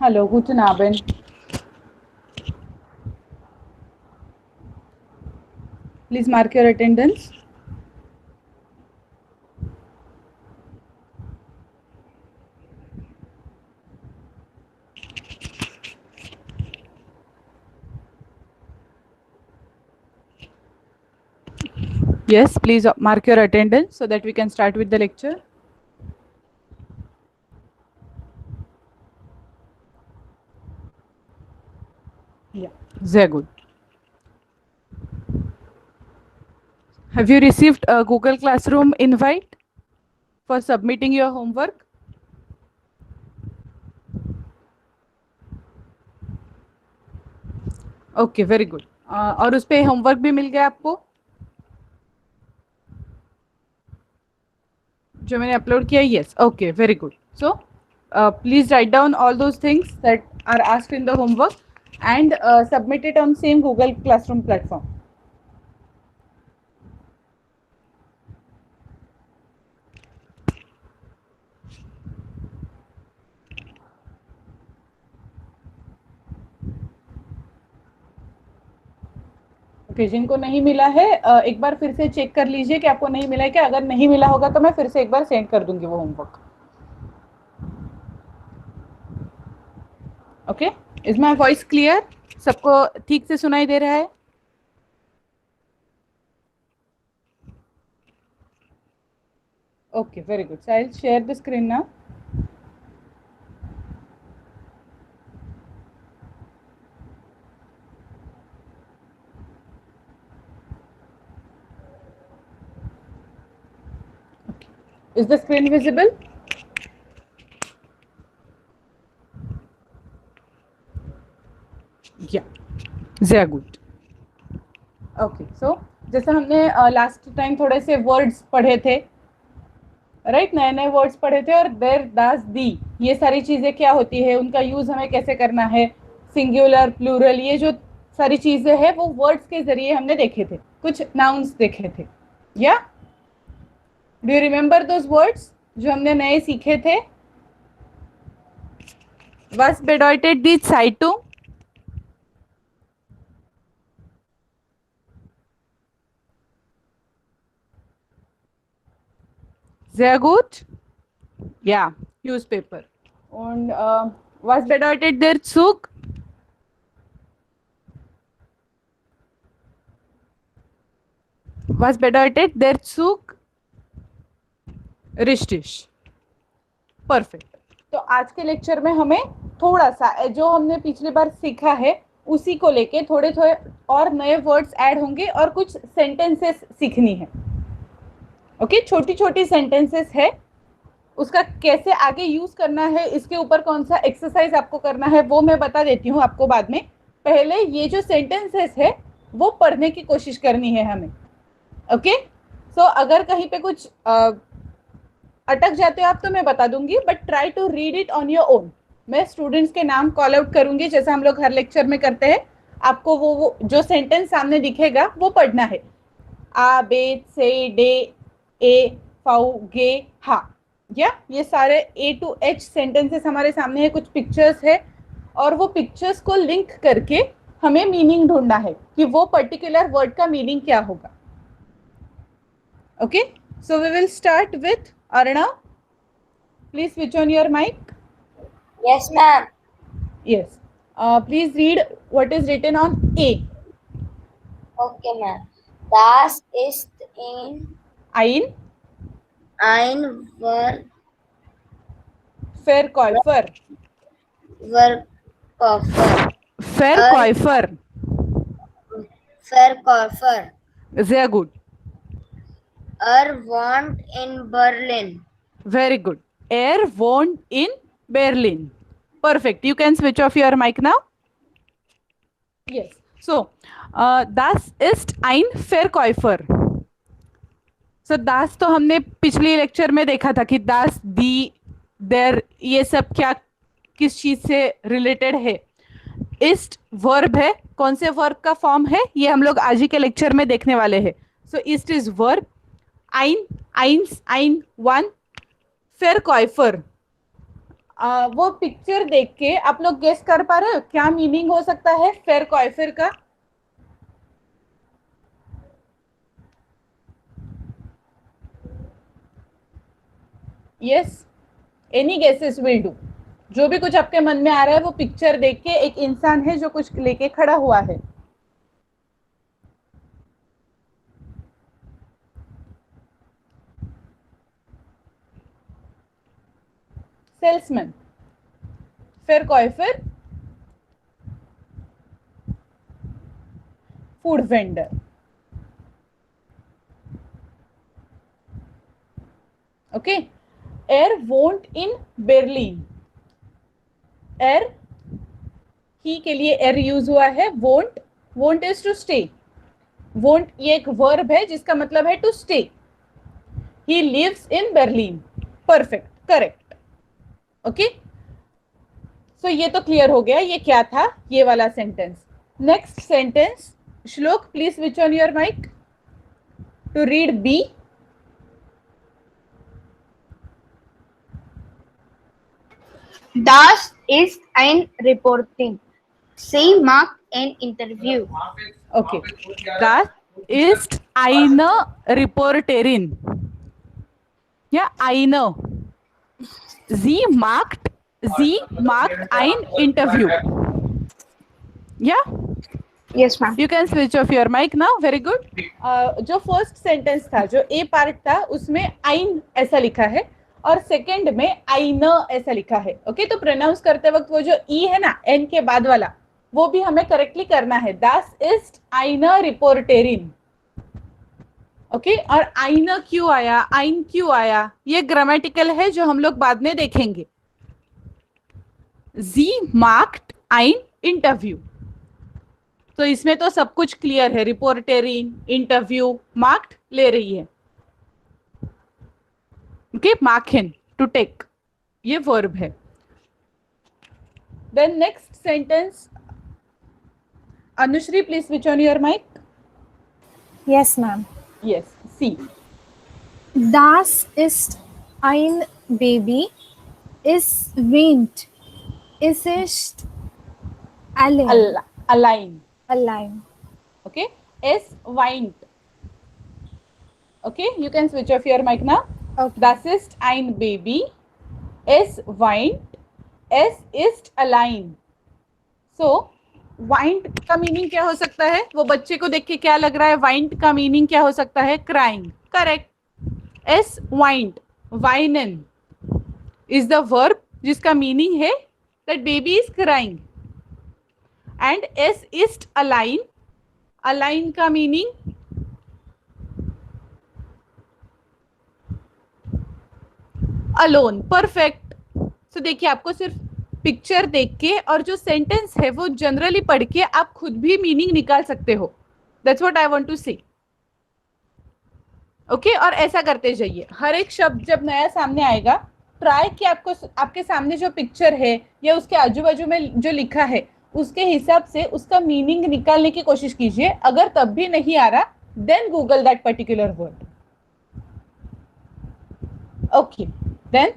Hallo, guten Abend. Please mark your attendance. Yes, please mark your attendance so that we can start with the lecture. Yeah, very good. Have you received a Google Classroom invite for submitting your homework? Okay very good. और उस पे homework भी मिल गया आपको जो मैंने upload किया. Yes, okay very good. So please write down all those things that are asked in the homework and submit it on same Google classroom platform. Okay, जिनको नहीं मिला है एक बार फिर से चेक कर लीजिए कि आपको नहीं मिला है क्या. अगर नहीं मिला होगा तो मैं फिर से एक बार सेंड कर दूंगी वो homework. Okay, is my voice clear? सबको ठीक से सुनाई दे रहा है? Okay very good. So I will share the screen now. Is the screen visible? Yeah, very good. Okay, so जैसे हमने लास्ट टाइम थोड़े से वर्ड्स पढ़े थे, राइट, नए नए वर्ड्स पढ़े थे. और देर, दास, दी, ये सारी चीजें क्या होती है, उनका यूज हमें कैसे करना है, सिंगुलर, प्लूरल, ये जो सारी चीजें हैं वो वर्ड्स के जरिए हमने देखे थे. कुछ नाउन्स देखे थे. या do you remember those words जो हमने नए सीखे थे? Was bedeutet die Zeitung? Sehr gut. Ja, newspaper. Und was bedeutet der Zug? Was bedeutet der Zug? Richtig. Perfect. तो आज के लेक्चर में हमें थोड़ा सा जो हमने पिछली बार सीखा है उसी को लेके थोड़े थोड़े और नए वर्ड्स ऐड होंगे और कुछ सेंटेंसेस सीखनी है. ओके, छोटी छोटी सेंटेंसेस है, उसका कैसे आगे यूज करना है, इसके ऊपर कौन सा एक्सरसाइज आपको करना है वो मैं बता देती हूँ आपको बाद में. पहले ये जो सेंटेंसेस है वो पढ़ने की कोशिश करनी है हमें. ओके, सो अगर कहीं पे कुछ अटक जाते हो आप तो मैं बता दूंगी, but try to read it on your own. मैं स्टूडेंट्स के नाम कॉल आउट करूंगी जैसा हम लोग हर लेक्चर में करते हैं. आपको वो जो सेंटेंस सामने दिखेगा वो पढ़ना है. आ, बे, से, डे, ए, फाउ, गे, हा. या ये सारे ए टू एच सेंटेंसेस हमारे सामने है. कुछ पिक्चर्स है और वो पिक्चर्स को लिंक करके हमें मीनिंग ढूंढना है कि वो पर्टिकुलर वर्ड का मीनिंग क्या होगा. Okay, so we will start with Arnav. Please switch on your mic. Yes, ma'am. Yes. Please read what is written on A. Okay, ma'am. Das ist Ein Verkäufer. Verkäufer. Verkäufer. Verkäufer. Sehr gut. Wohnt in Berlin. Very good. Wohnt in Berlin. Perfect. You can switch off your mic now. Yes. So, das ist ein Verkäufer. So, das तो हमने पिछली lecture में देखा था कि das, die, der, ये सब क्या किस चीज से रिलेटेड है. ist वर्ब है. कौन से वर्ब का फॉर्म है ये हम लोग आज ही के लेक्चर में देखने वाले हैं. So, ist is verb. Ein, eins, ein, one. Verkäufer. वो पिक्चर देख के आप लोग गेस कर पा रहे हो क्या मीनिंग हो सकता है फेर कॉइफर का? Yes, any guesses will do. जो भी कुछ आपके मन में आ रहा है वो पिक्चर देख के, एक इंसान है जो कुछ लेके खड़ा हुआ है। सेल्समैन, फिर कॉइफर, फूड वेंडर। ओके, एर वोंट इन बेर्लिन। एर, ही के लिए एर यूज हुआ है। वोंट, वोंट इज टू स्टे। वोंट ये एक वर्ब है जिसका मतलब है to stay. He lives in Berlin. Perfect, correct. Okay, so ये तो क्लियर हो गया ये क्या था, ये वाला sentence. Next sentence, Shlok please switch on your mic to read B. Das ist ein Reporting. Sie macht ein Interview. Okay, das ist eine Reporterin. Ja, eine. Sie macht ein Interview. Yeah? Yes, ma'am. You can switch off your mic now. Very good. जो first sentence था, जो ए part था, उसमें आइन ऐसा लिखा है और सेकंड में आइन ऐसा लिखा है। ओके, तो प्रोनाउंस करते वक्त वो जो ई है ना, एन के बाद वाला, वो भी हमें करेक्टली करना है। Das ist eine Reporterin. Okay, और आइन क्यों आया, आइन क्यों आया, ये ग्रामेटिकल है जो हम लोग बाद में देखेंगे। Sie macht ein Interview, तो इसमें तो सब कुछ क्लियर है। रिपोर्टेरिन, इंटरव्यू, मार्क्ड ले रही है। ओके, मार्किन, टू टेक, ये वर्ब है। Then next sentence, Anushree please switch on your mic. Yes, ma'am. Yes, C. Das ist ein Baby. Es weint. Es ist allein. अलाइन। Allein. Okay, es weint. Okay, you can switch off your mic now. Okay. Das ist ein Baby. Es weint. Es ist allein. So, weint का meaning क्या हो सकता है? वो बच्चे को देख के क्या लग रहा है? weint का मीनिंग क्या हो सकता है? crying. Correct. Es weint. weinen is the verb जिसका मीनिंग है that baby is crying. And es ist allein. Allein का मीनिंग अलोन। परफेक्ट। सो देखिए, आपको सिर्फ पिक्चर देख के और जो सेंटेंस है वो जनरली पढ़ के आप खुद भी मीनिंग निकाल सकते हो। That's what I want to say. Okay, और ऐसा करते जाइए। हर एक शब्द जब नया सामने आएगा, ट्राई कि आपको आपके सामने जो पिक्चर है या उसके आजू बाजू में जो लिखा है उसके हिसाब से उसका मीनिंग निकालने की कोशिश कीजिए। अगर तब भी नहीं आ रहा, then Google that particular word. Okay, then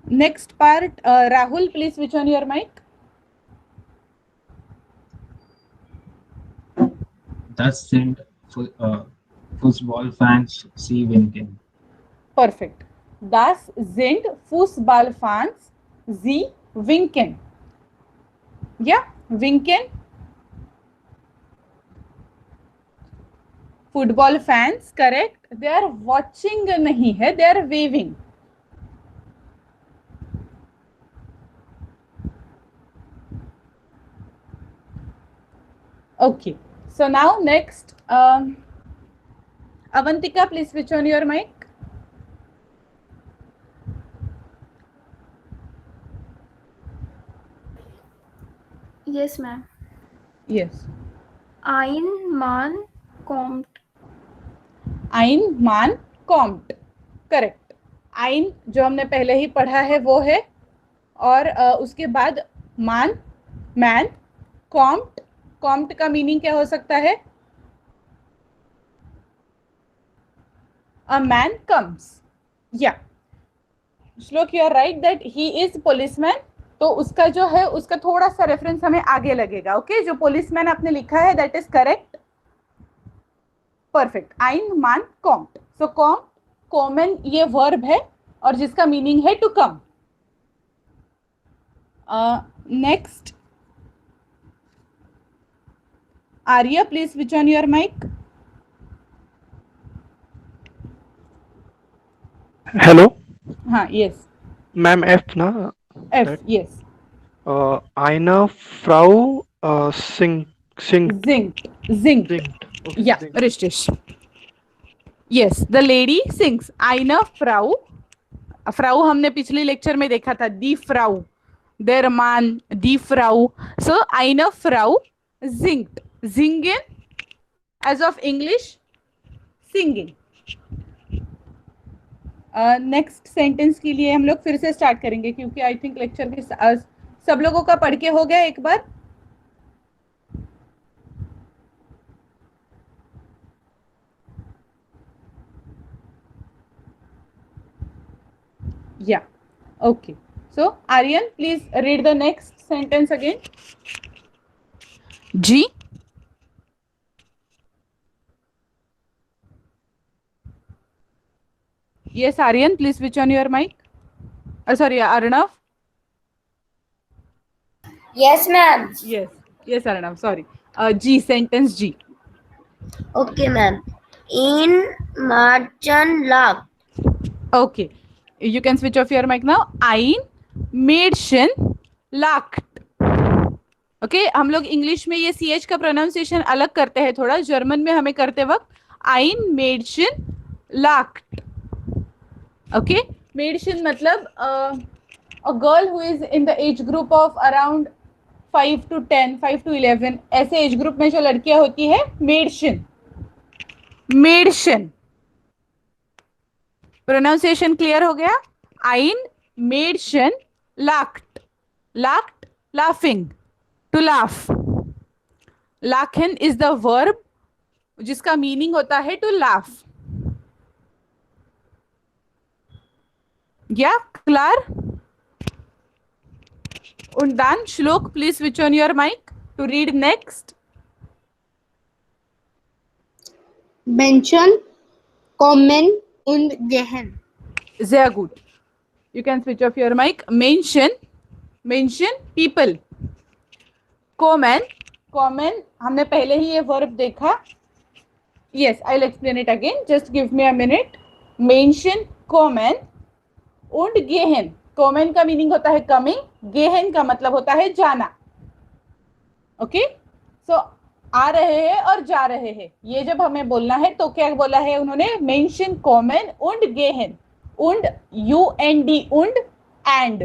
next part, Rahul please switch on your mic. Das sind Fußballfans Sie winken. Perfekt. Das sind Fußballfans Sie winken. Yeah, winken. Football fans, correct. They are watching नहीं है, they are waving. Okay. So now next, Avantika, please switch on your mic. Yes, ma'am. Yes. Ein Mann kommt. Ein Mann kommt. Correct. आइन जो हमने पहले ही पढ़ा है वो है, और उसके बाद मान, मैन, कॉम्ट। कॉम्ट का मीनिंग क्या हो सकता है? A man comes. या Shlok you are right that he is policeman, तो उसका जो है उसका थोड़ा सा रेफरेंस हमें आगे लगेगा. ओके, जो पुलिसमैन आपने लिखा है दैट इज करेक्ट. परफेक्ट. आइन मान कॉम्ट. सो कॉम्ट, कॉमन ये वर्ब है और जिसका मीनिंग है to come. Next, Arya please switch on your mic. Hello, हाँ, yes. ma'am. F na. F, That, yes. Eine Frau singt. Zingt. Zingt. Singt. Okay, Yeah, singt. Rishtish. Yes, the lady sings. Eine Frau. Frau हमने पिछले lecture में देखा था. Die Frau. Der Mann. Die Frau. So eine Frau singt. Singen as of English singing. Next sentence के लिए हम लोग फिर से स्टार्ट करेंगे क्योंकि आई थिंक लेक्चर के सब लोगों का पढ़ के हो गया एक बार. या okay. So Aryan please read the next sentence again. जी. Yes, Aryan, please switch on your mic. Sorry, Arnav. Yes, ma'am. Yes, yes, Arnav. Sorry. G, sentence G. Okay, ma'am. In Marjan Lak. Okay, you can switch off your mic now. Ein Mädchen lacht. Okay, हम लोग English में ये CH का pronunciation अलग करते हैं थोड़ा. German में हमें करते वक्त Ein Mädchen lacht. Okay, Mädchen मतलब a girl who is in the age group of around 5 to 10, 5 to 11, ऐसे एज ग्रुप में जो लड़कियां होती है Mädchen. Mädchen. प्रोनाउंसिएशन क्लियर हो गया. Ein Mädchen lacht. Lacht, laughing, to laugh. Lachen is the verb जिसका मीनिंग होता है to laugh. Yeah, klar? Und dann, Shlok, please switch on your mic to read next. Menschen kommen und gehen. Sehr gut. You can switch off your mic. Mention people. Kommen हमने पहले ही ये verb देखा. Yes, I'll explain it again. Just give me a minute. Menschen kommen und gehen. Kommen का meaning होता है coming. gehen का मतलब होता है जाना. ओके, सो आ रहे हैं और जा रहे हैं. ये जब हमें बोलना है तो क्या बोला है उन्होंने? Menschen kommen und gehen. Und und and.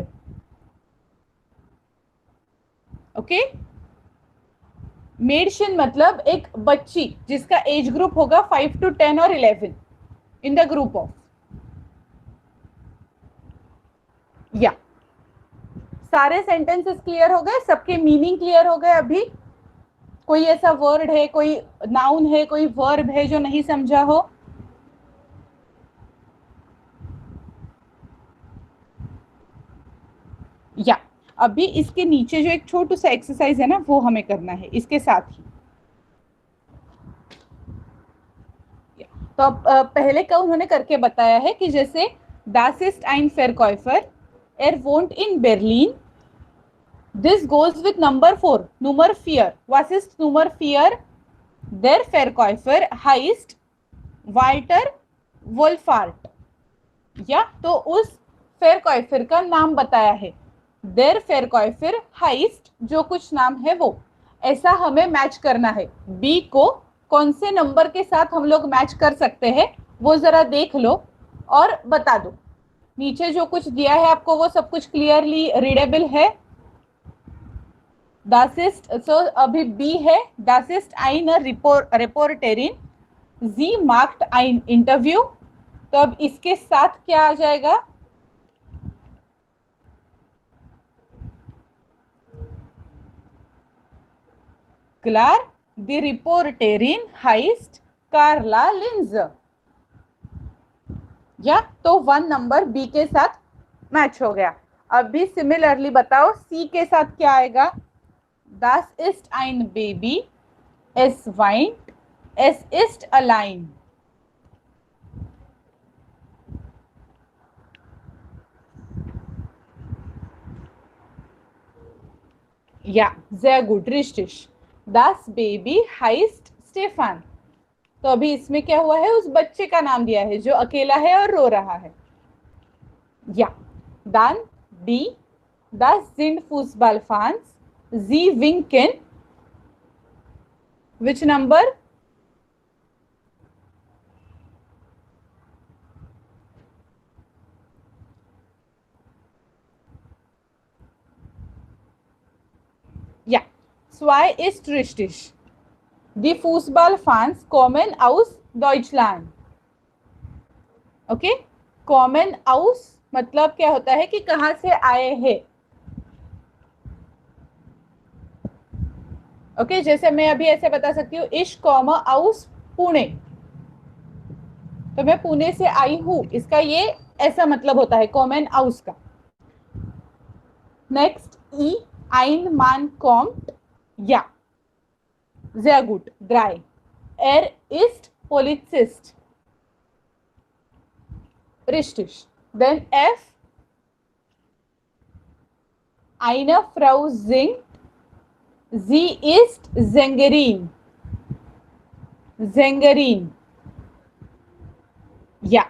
Okay, Mädchen मतलब एक बच्ची जिसका एज ग्रुप होगा 5 to 10 और 11 इन द ग्रुप ऑफ. या सारे सेंटेंसेस क्लियर हो गए, सबके मीनिंग क्लियर हो गए. अभी कोई ऐसा वर्ड है, कोई नाउन है, कोई वर्ब है जो नहीं समझा हो? या अभी इसके नीचे जो एक छोटू सा एक्सरसाइज है ना वो हमें करना है इसके साथ ही. तो अब पहले का उन्होंने करके बताया है कि जैसे Das ist ein Verkäufer. Wohnt in Berlin. This goes with number 4. Nummer 4. Was ist Nummer 4? Der Verkäufer heißt Walter Wohlfahrt. या तो उस Verkäufer का नाम बताया है. Der Verkäufer heißt जो कुछ नाम है वो. ऐसा हमें मैच करना है. बी को कौन से नंबर के साथ हम लोग मैच कर सकते हैं वो जरा देख लो और बता दो. नीचे जो कुछ दिया है आपको वो सब कुछ क्लियरली रीडेबल है. Das ist, so अभी बी है. Das ist eine Reporterin. Sie macht ein Interview. तो अब इसके साथ क्या आ जाएगा? Klar, die Reporterin heißt Carla Linz. या तो 1 नंबर बी के साथ मैच हो गया। अब भी सिमिलरली बताओ सी के साथ क्या आएगा? Das ist ein Baby, es weint, es ist allein. Ja, sehr gut, richtig. Das Baby heißt Stefan. तो अभी इसमें क्या हुआ है? उस बच्चे का नाम दिया है जो अकेला है और रो रहा है। Ja, dann D. Das sind Fußballfans. Sie winken. Which number? Ja, 2 ist richtig. Die Fußballfans kommen aus Deutschland. Okay? Kommen aus मतलब क्या होता है कि कहां से आए हैं। ओके, जैसे मैं अभी ऐसे बता सकती हूँ इश कॉमा आउस पुणे, तो मैं पुणे से आई हूं, इसका ये ऐसा मतलब होता है कॉमन आउस का। Next E ein Mann kommt. Ja, sehr gut, 3. Er ist Polizist. Richtig. Then F. Eine Frau singt. Sie ist Sängerin. Sängerin. Ja.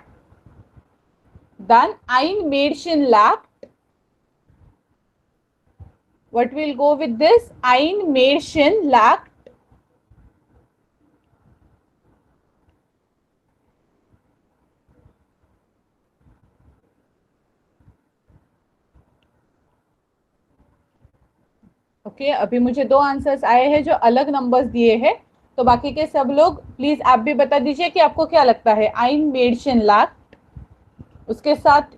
Dann ein Mädchen lacht. What will go with this? Ein Mädchen lacht. Okay, अभी मुझे 2 answers आए हैं जो अलग numbers दिए हैं, तो बाकी के सब लोग प्लीज आप भी बता दीजिए कि आपको क्या लगता है। ein Mädchen lacht, उसके साथ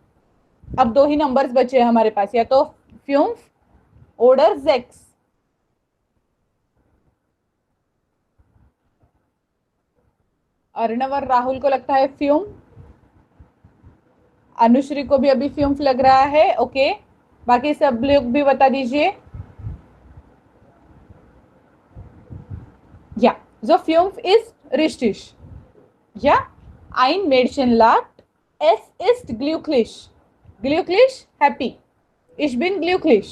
अब 2 ही नंबर्स बचे हैं हमारे पास, या तो 5 oder 6। अर्णव और राहुल को लगता है फ्यूम, अनुश्री को भी अभी फ्यूम लग रहा है। ओके, बाकी सब लोग भी बता दीजिए। Ja, so 5 ist richtig. Ja, ein Mädchen lacht. Es ist glücklich. Glücklich, happy. Ich bin glücklich.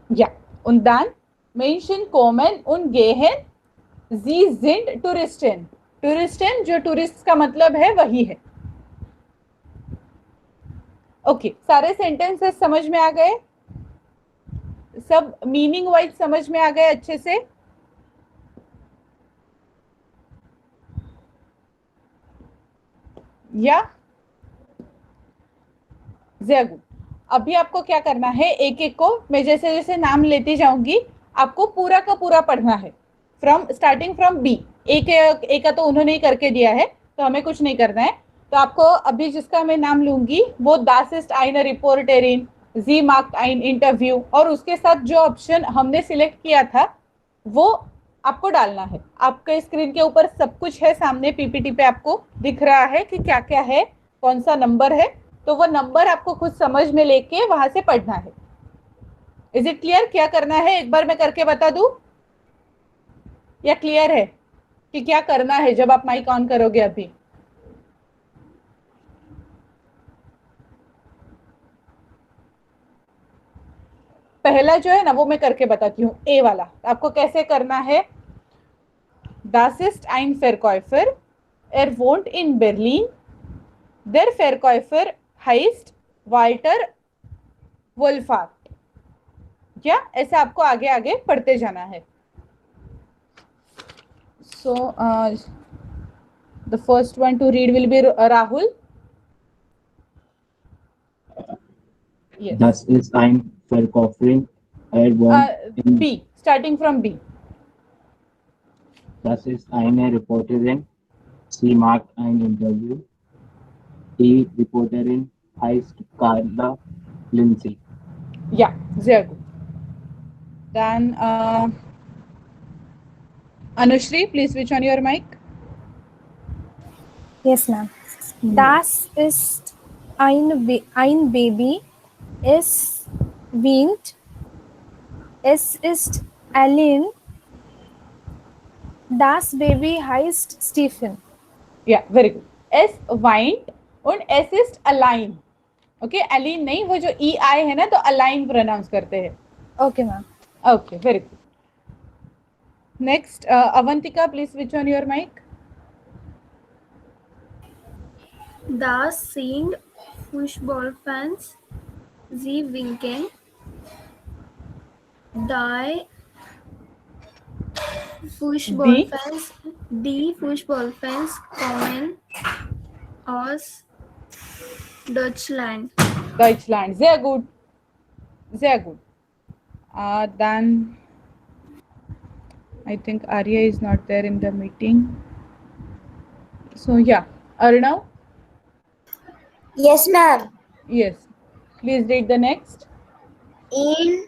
Ja, und dann Menschen kommen und gehen. Sie sind Touristen. Touristen जो टूरिस्ट का मतलब है वही है। ओके, सारे सेंटेंसेस समझ में आ गए? सब मीनिंग वाइज समझ में आ गए अच्छे से? या sehr gut. अभी आपको क्या करना है, एक एक को मैं जैसे जैसे नाम लेती जाऊंगी आपको पूरा का पूरा पढ़ना है, स्टार्टिंग फ्रॉम बी। एक का तो उन्होंने ही करके दिया है तो हमें कुछ नहीं करना है। तो आपको अभी जिसका मैं नाम लूंगी वो das ist eine Reporterin, जी मार्क्ड ein इंटरव्यू, और उसके साथ जो ऑप्शन हमने सिलेक्ट किया था वो आपको डालना है। आपके स्क्रीन के ऊपर सब कुछ है, सामने पीपीटी पे आपको दिख रहा है कि क्या क्या है, कौन सा नंबर है, तो वो नंबर आपको खुद समझ में लेके वहां से पढ़ना है। इज इट क्लियर क्या करना है? एक बार मैं करके बता दूं या क्लियर है कि क्या करना है जब आप माइक ऑन करोगे? अभी पहला जो है ना वो मैं करके बताती हूँ, ए वाला आपको कैसे करना है। Das ist ein Verkäufer, er wohnt in Berlin, der Verkäufer heißt Walter Wohlfahrt। क्या ऐसे आपको आगे आगे पढ़ते जाना है। So the first one to read will be Rahul. Yes. Das ist ein Verkäuferin. Er wohnt in. B, starting from B. Das ist eine Reporterin. Sie macht ein Interview. Die Reporterin heißt Carla Lindsay. Yeah, sehr gut. Then Anushri, please switch on your mic. Yes, ma'am. Das ist ein Baby. Es weint. Es ist allein. Das Baby heißt Stephen. या very good. S वाइंट और S east align. Okay, Aleen नहीं, वो जो ई आई है ना तो align pronounce करते हैं. Okay, ma'am. Okay, very good. Next Avantika, please switch on your mic. Das sind Fußballfans. Sie winken. Die Fußballfans kommen aus Deutschland. Deutschland, sehr gut, sehr gut. Then I think Arya is not there in the meeting. So yeah, Arnav, Yes, ma'am. yes, please read the next. Ein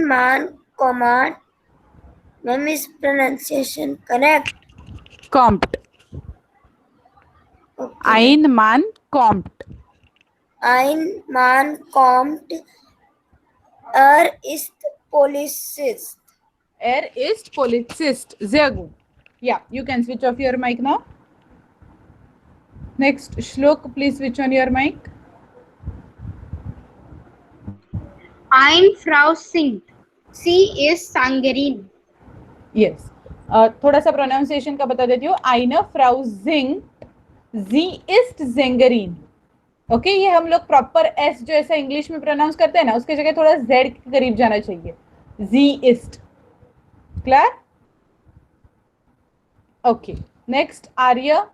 Mann, command. Ma'am, is pronunciation correct? Kommt. Okay. Ein Mann kommt. Ein Mann kommt. Ist Polizist. Ist Polizist. Sehr gut. Yeah, you can switch off your mic now. Next, Shlok, please switch on your mic. Eine Frau singt. Sie ist Sängerin. Yes. थोड़ा सा pronunciation का बता देती हूँ. Eine Frau singt. Sie ist Sängerin. Okay, ये हम लोग proper S जो ऐसा इंग्लिश में प्रोनाउंस करते हैं ना, उसके जगह थोड़ा जेड के करीब जाना चाहिए. जी इस्ट. Clear? Okay, next Arya.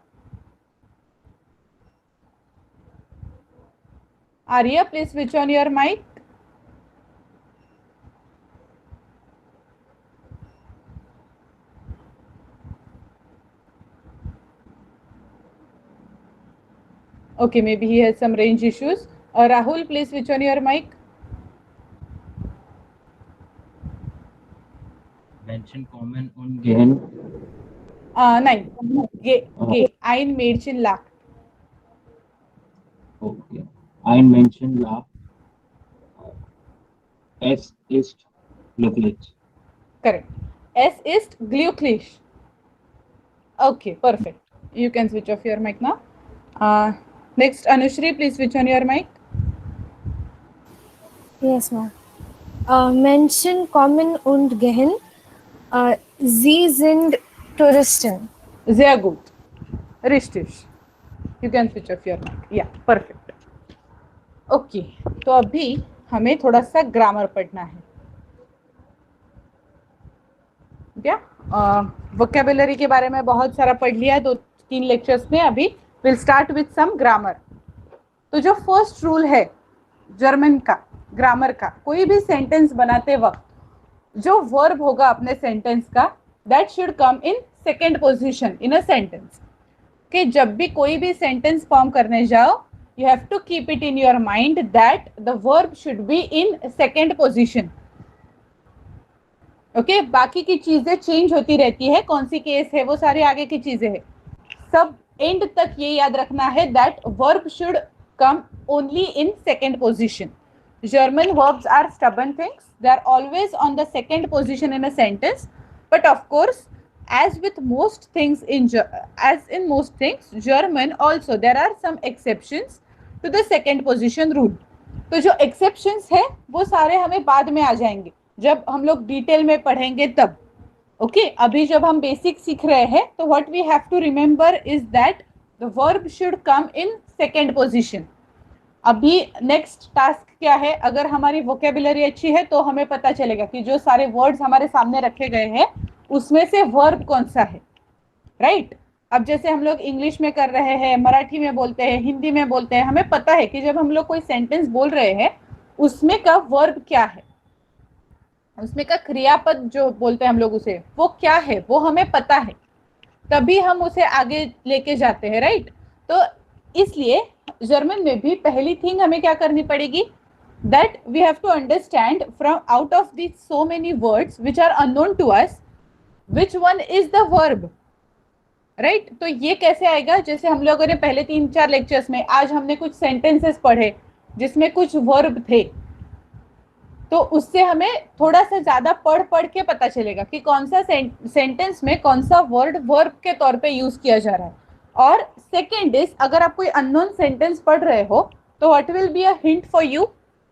Arya, please switch on your mic. Okay, maybe he has some range issues. Rahul, please switch on your mic. Mention common und gehen. Nein, ein Mädchen lacht. Okay. Ein Mädchen lacht. Es ist glücklich. Correct. Es ist glücklich. Okay, perfect. You can switch off your mic now. Next, Anushri, please switch on your mic. Yes, ma'am. Menschen kommen und gehen. Sie sind Touristen. Sehr gut. Richtig. You can switch off your mic. Yeah, perfect. Okay, तो अभी हमें थोड़ा सा grammar पढ़ना है. क्या vocabulary के बारे में बहुत सारा पढ़ लिया है 2-3 लेक्चर्स में. अभी will start with some grammar. तो जो फर्स्ट रूल है जर्मन का ग्रामर का, कोई भी सेंटेंस बनाते वक्त जो वर्ब होगा अपने सेंटेंस का, that should come in second position in a sentence. कि जब भी कोई भी सेंटेंस फॉर्म करने जाओ, you have to keep it in your mind that the verb should be in second position. Okay, बाकी की चीजें चेंज होती रहती है. कौन सी केस है वो सारी आगे की चीजें है. सब एंड तक ये याद रखना है that verb should come only in second position. German verbs are stubborn things. They are always on the second position in a sentence. But of course, as with most things in most things, German also there are some exceptions to the second position rule. तो जो exceptions है वो सारे हमें बाद में आ जाएंगे जब हम लोग डिटेल में पढ़ेंगे तब. ओके, अभी जब हम बेसिक सीख रहे हैं तो what we have to remember is that the verb should come in second position. अभी नेक्स्ट टास्क क्या है, अगर हमारी वोकेबुलरी अच्छी है तो हमें पता चलेगा कि जो सारे वर्ड्स हमारे सामने रखे गए हैं उसमें से वर्ब कौन सा है. राइट? अब जैसे हम लोग इंग्लिश में कर रहे हैं, मराठी में बोलते हैं, हिंदी में बोलते हैं, हमें पता है कि जब हम लोग कोई सेंटेंस बोल रहे हैं उसमें का वर्ब क्या है, उसमें का क्रियापद जो बोलते हैं हम लोग उसे, वो क्या है, वो हमें पता है, तभी हम उसे आगे लेके जाते हैं. राइट? तो इसलिए जर्मन में भी पहली थिंग हमें क्या करनी पड़ेगी, that we have to understand from out of these so many words which are unknown to us, which one is the verb. Right तो ये कैसे आएगा, जैसे हम लोगों ने पहले 3-4 लेक्चर्स में, आज हमने कुछ सेंटेंसेस पढ़े जिसमें कुछ वर्ब थे, तो उससे हमें थोड़ा सा ज्यादा पढ़ पढ़ के पता चलेगा कि कौन सा सेंटेंस में कौन सा वर्ड वर्ब के तौर पे यूज किया जा रहा है। और सेकेंड इज, अगर आप कोई अननोन सेंटेंस पढ़ रहे हो तो what will be a hint for you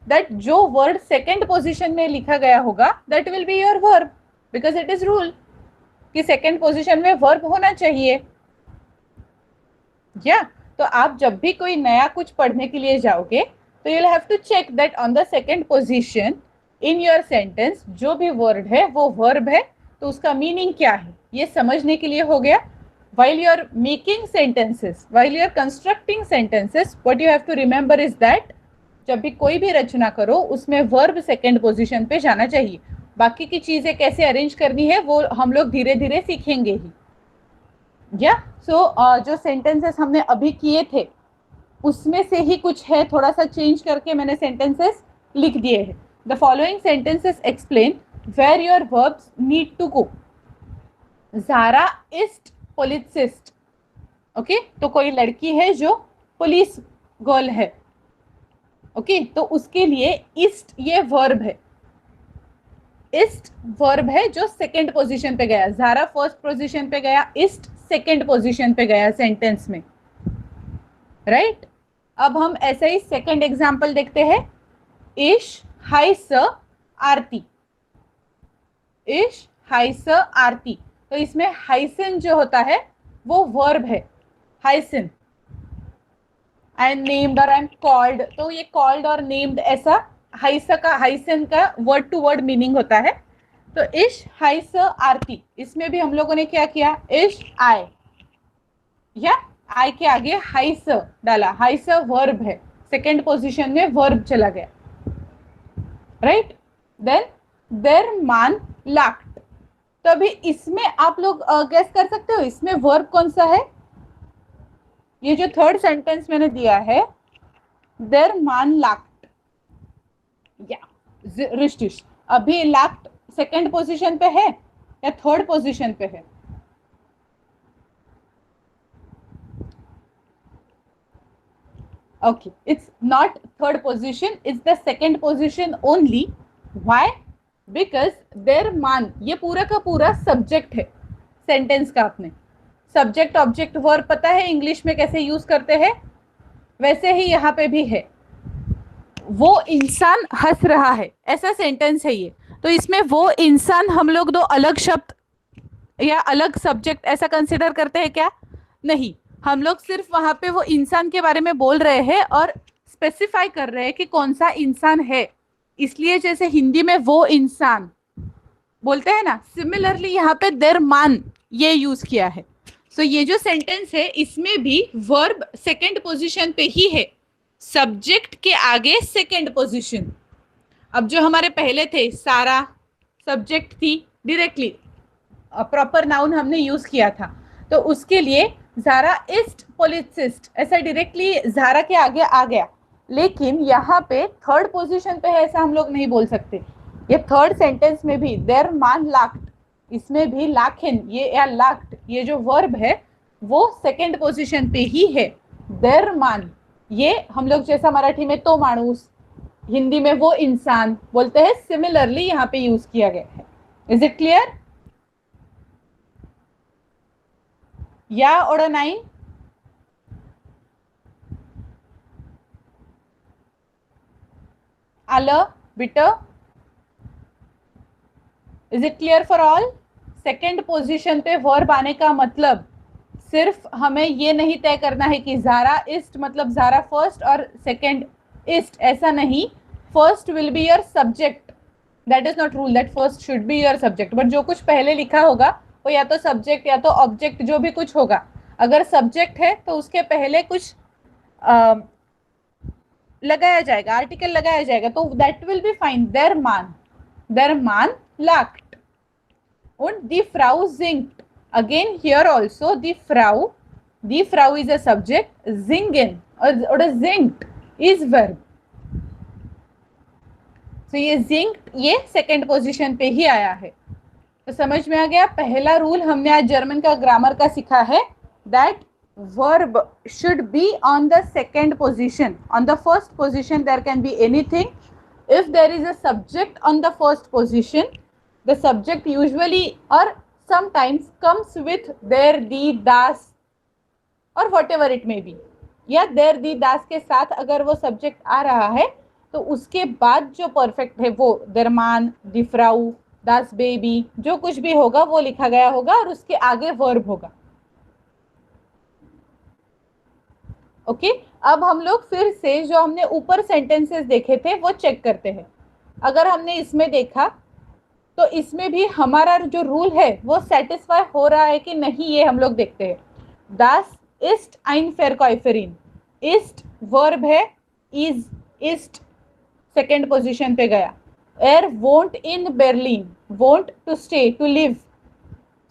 that जो वर्ड सेकेंड पोजीशन में लिखा गया होगा that will be your verb, because it is rule कि सेकेंड पोजीशन में वर्ब होना चाहिए। या तो आप जब भी कोई नया कुछ पढ़ने के लिए जाओगे तो you'll have to check that on the second position in your sentence जो भी word है वो verb है, तो उसका meaning क्या है ये समझने के लिए हो गया। While you are making sentences, while you are constructing sentences, what you have to remember is that जब भी कोई भी रचना करो उसमें verb second position पे जाना चाहिए। बाकी की चीजें कैसे अरेंज करनी है वो हम लोग धीरे धीरे सीखेंगे ही। या जो सेंटेंसेस हमने अभी किए थे उसमें से ही कुछ है, थोड़ा सा चेंज करके मैंने सेंटेंसेस लिख दिए हैं। The following sentences explain where your verbs need to go. Zara इस्ट पोलिसिस्ट, ओके, तो कोई लड़की है जो पुलिस गर्ल है, ओके, तो उसके लिए इस्ट ये वर्ब है, इस्ट वर्ब है जो सेकंड पोजीशन पे गया। ज़ारा फर्स्ट पोजीशन पे गया, इस्ट सेकंड पोजीशन पे गया सेंटेंस में, राइट। अब हम ऐसे ही सेकंड एग्जाम्पल देखते हैं। इश हाइस आरती, इश हाइस आरती, तो इसमें हाइसिन जो होता है वो वर्ब है, हाइसिन। आई एम नेम्ड और आई एम कॉल्ड, तो ये कॉल्ड और नेम्ड ऐसा हाइसिन का वर्ड टू वर्ड मीनिंग होता है। तो इश हाइस आरती, इसमें भी हम लोगों ने क्या किया, इश आई, या आई के आगे हाइस डाला, हाइस वर्ब है, सेकेंड पोजीशन में वर्ब चला गया, राइट। देन देर मान लाक्ट, तो अभी इसमें आप लोग गेस कर सकते हो इसमें वर्ब कौन सा है। ये जो थर्ड सेंटेंस मैंने दिया है, देर मान लाक्ट या रिश्टिश, अभी लाक्ट सेकेंड पोजीशन पे है या थर्ड पोजीशन पे है। Okay, it's not third position, it's the second position only. Why? Because their man, ये पूरा का पूरा सब्जेक्ट है सेंटेंस का। आपने सब्जेक्ट ऑब्जेक्ट वर्ब पता है इंग्लिश में कैसे यूज करते हैं, वैसे ही यहाँ पे भी है। वो इंसान हंस रहा है, ऐसा सेंटेंस है ये, तो इसमें वो इंसान हम लोग दो अलग शब्द या अलग सब्जेक्ट ऐसा कंसिडर करते हैं क्या? नहीं, हम लोग सिर्फ वहां पे वो इंसान के बारे में बोल रहे हैं और स्पेसिफाई कर रहे हैं कि कौन सा इंसान है। इसलिए जैसे हिंदी में वो इंसान बोलते हैं ना, सिमिलरली यहाँ पे देर मान ये यूज किया है। सो ये जो सेंटेंस है इसमें भी वर्ब सेकेंड पोजीशन पे ही है, सब्जेक्ट के आगे सेकेंड पोजीशन। अब जो हमारे पहले थे सारा सब्जेक्ट थी, डायरेक्टली प्रॉपर नाउन हमने यूज किया था, तो उसके लिए ज़ारा इस्ट पोलिसिस्ट ऐसा डायरेक्टली ज़ारा के आगे आ गया। लेकिन यहाँ पे थर्ड पोजीशन पे है ऐसा हम लोग नहीं बोल सकते। ये थर्ड सेंटेंस में भी देर मान लाक्ट, इसमें भी लाखिन ये या लाक्ट ये जो वर्ब है वो सेकेंड पोजीशन पे ही है। देर मान ये हम लोग जैसा मराठी में तो माणूस, हिंदी में वो इंसान बोलते हैं, सिमिलरली यहाँ पे यूज किया गया है। Is it clear? या और नाइन? आलं bitter? Is it clear for all? Second position पे वर्ब आने का मतलब सिर्फ हमें ये नहीं तय करना है कि ज़ारा इस्ट मतलब ज़ारा फर्स्ट और सेकेंड इस्ट, ऐसा नहीं। First will be your subject, that is not rule that first should be your subject, but जो कुछ पहले लिखा होगा वो या तो सब्जेक्ट या तो ऑब्जेक्ट जो भी कुछ होगा। अगर सब्जेक्ट है तो उसके पहले कुछ लगाया जाएगा, आर्टिकल लगाया जाएगा, तो दैट विल बी फाइन। देर मान लाक्ट und die Frau singt. Again here also die Frau is a subject, singen oder singt is verb. So ये singt ये सेकेंड पोजीशन पे ही आया है। तो समझ में आ गया, पहला रूल हमने आज जर्मन का ग्रामर का सीखा है, that verb should be on the second position. On the first position there can be anything. If there is a subject on the first position, the subject usually or sometimes comes with their, the, das or whatever it may be. या देर दी दास के साथ अगर वो subject आ रहा है तो उसके बाद जो परफेक्ट है वो दरमान, दिफ्राउ, दास बेबी, जो कुछ भी होगा वो लिखा गया होगा और उसके आगे वर्ब होगा. ओके अब हम लोग फिर से जो हमने ऊपर सेंटेंसेस देखे थे वो चेक करते हैं. अगर हमने इसमें देखा तो इसमें भी हमारा जो रूल है वो सेटिस्फाई हो रहा है कि नहीं, ये हम लोग देखते हैं. दास ist ein Verkäuferin. ist verb है, is ist सेकेंड पोजीशन पे गया. wohnt in Berlin. wohnt to stay, to live.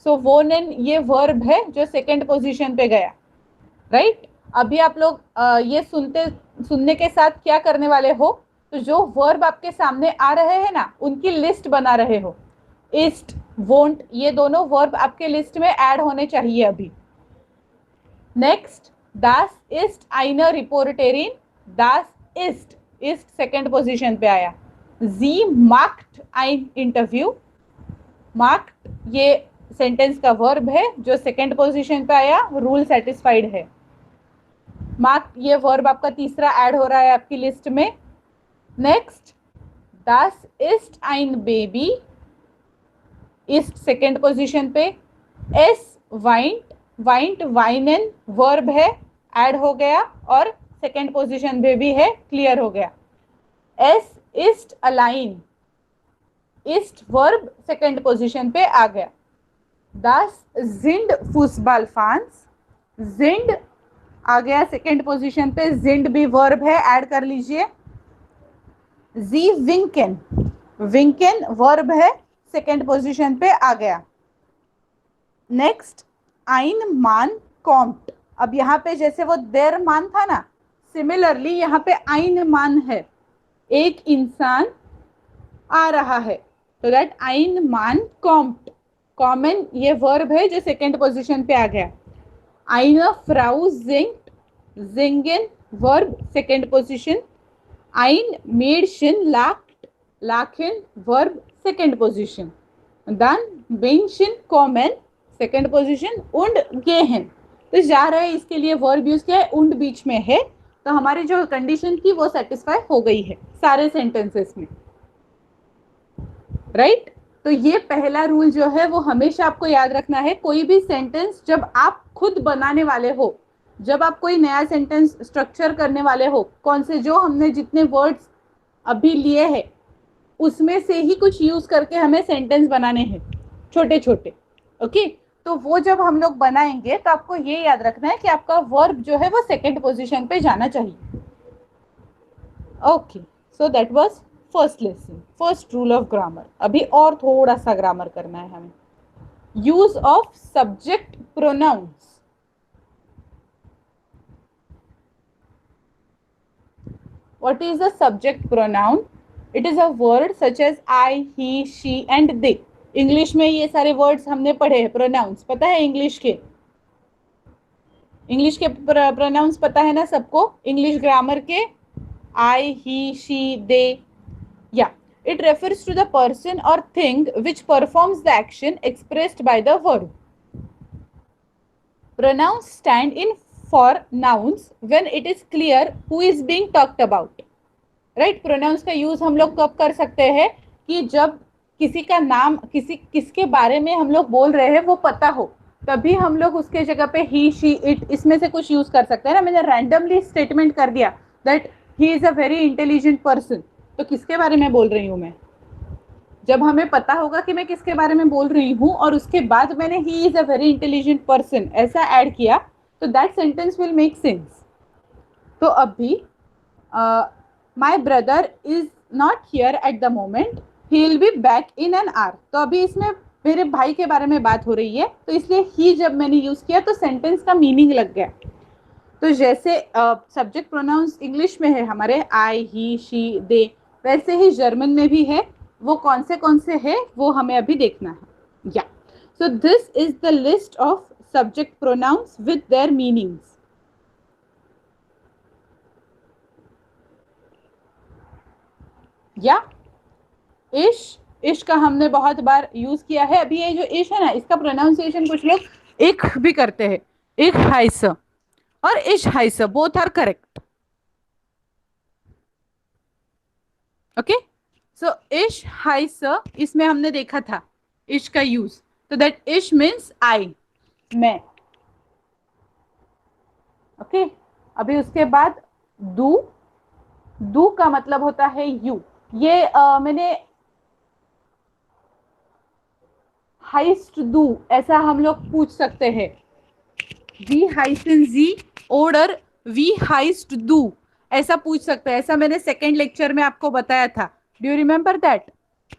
so wohnen ये वर्ब है जो सेकेंड पोजीशन पे गया. राइट अभी आप लोग ये सुनने के साथ क्या करने वाले हो, तो जो वर्ब आपके सामने आ रहे हैं ना उनकी लिस्ट बना रहे हो. ist, wohnt ये दोनों वर्ब आपके लिस्ट में ऐड होने चाहिए अभी. Next das ist eine Reporterin. das ist second position पे आया. sie macht ein Interview. macht ये सेंटेंस का वर्ब है जो सेकेंड पोजीशन पे आया, रूल सेटिस्फाइड है. macht ये वर्ब आपका तीसरा ऐड हो रहा है आपकी लिस्ट में. Next das ist ein Baby. ist second position पे. es weint, weinen वर्ब है, ऐड हो गया और सेकेंड पोजीशन पे भी है, क्लियर हो गया. es ist allein. ist verb second position पे आ गया. das sind Fußballfans. sind आ गया सेकेंड पोजीशन पे, sind भी वर्ब है, ऐड कर लीजिए. sie winken. winken वर्ब है, सेकेंड पोजीशन पे आ गया. Next ein Mann kommt. अब यहाँ पे जैसे वो der Mann था ना, सिमिलरली यहाँ पे ein Mann है, एक इंसान आ रहा है. तो that ein Mann kommt. Common ये वर्ब है जो सेकेंड पोजीशन पे आ गया. eine Frau singt. singen verb second position. ein Mädchen lacht. lachen verb second position. dann Menschen kommen second position. und gehen तो जा रहे हैं, इसके लिए वर्ब यूज किया है, und बीच में है, तो हमारी जो कंडीशन थी वो सेटिस्फाई हो गई है सारे सेंटेंसेस में. राइट तो ये पहला रूल जो है वो हमेशा आपको याद रखना है. कोई भी सेंटेंस जब आप खुद बनाने वाले हो, जब आप कोई नया सेंटेंस स्ट्रक्चर करने वाले हो, कौन से जो हमने जितने वर्ड्स अभी लिए हैं उसमें से ही कुछ यूज करके हमें सेंटेंस बनाने हैं छोटे छोटे. ओके तो वो जब हम लोग बनाएंगे तो आपको ये याद रखना है कि आपका वर्ब जो है वो सेकेंड पोजीशन पे जाना चाहिए. Okay so that was first lesson, first rule of grammar. अभी और थोड़ा सा ग्रामर करना है हमें. Use of subject pronouns. What is the subject pronoun? It is a word such as I, he, she and they. English में ये सारे वर्ड्स हमने पढ़े हैं. प्रोनाउंस पता है इंग्लिश के प्रोनाउंस पता है ना सबको, इंग्लिश ग्रामर के. I, he, she, they. Yeah, it refers to the person or thing which performs the action expressed by the verb. Pronouns stand in for nouns when it is clear who is being talked about. Right? Pronouns का use हम लोग कब कर सकते हैं कि जब किसी का नाम किसके बारे में हम लोग बोल रहे हैं वो पता हो, तभी हम लोग उसके जगह पे ही, शी, इट इसमें से कुछ यूज कर सकते हैं ना. मैंने रैंडमली स्टेटमेंट कर दिया that he is a very intelligent person, तो किसके बारे में बोल रही हूँ मैं? जब हमें पता होगा कि मैं किसके बारे में बोल रही हूँ और उसके बाद मैंने he is a very intelligent person ऐसा ऐड किया तो that sentence will make sense. तो अभी my brother is not here at the moment, he will be back in an hour. तो अभी इसमें मेरे भाई के बारे में बात हो रही है, तो इसलिए ही जब मैंने यूज किया तो सेंटेंस का मीनिंग लग गया. तो जैसे सब्जेक्ट प्रोनाउंस इंग्लिश में है हमारे आई, ही, शी, दे, वैसे ही जर्मन में भी है. वो कौन से है वो हमें अभी देखना है. या so this is the list of subject pronouns with their meanings. या इश का हमने बहुत बार यूज किया है. अभी ये जो इश है ना, इसका प्रोनाउंसिएशन कुछ लोग इख भी करते हैं. इख हाइस और इश हाइस बोथ आर करेक्ट. ओके, सो इश हाइस इसमें हमने देखा था इश का यूज. तो दैट इश मीन्स आई, मैं. ओके, अभी उसके बाद दू का मतलब होता है यू. ये मैंने हाइस्ट दू ऐसा हम लोग पूछ सकते हैं. वी हाइसन जी ऑर्डर वी हाइस्ट दू ऐसा पूछ सकते हैं. ऐसा मैंने सेकेंड लेक्चर में आपको बताया था. Do you remember that?